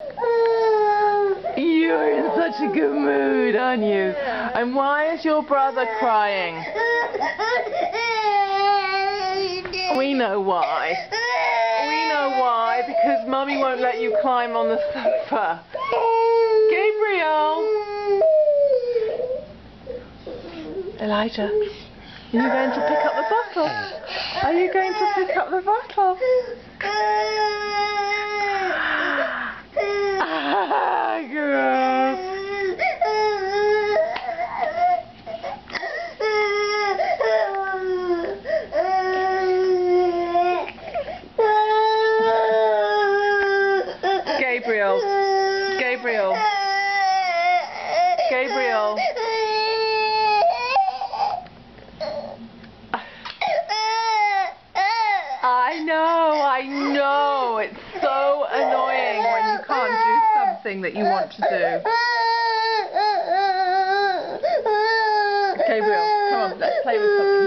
You're in such a good mood, aren't you? And why is your brother crying? We know why. We know why, because Mummy won't let you climb on the sofa. Gabriel! Elijah, are you going to pick up the bottle? Are you going to pick up the bottle? Gabriel. Gabriel. Gabriel. I know. It's so annoying when you can't do something that you want to do. Gabriel, come on, let's play with something.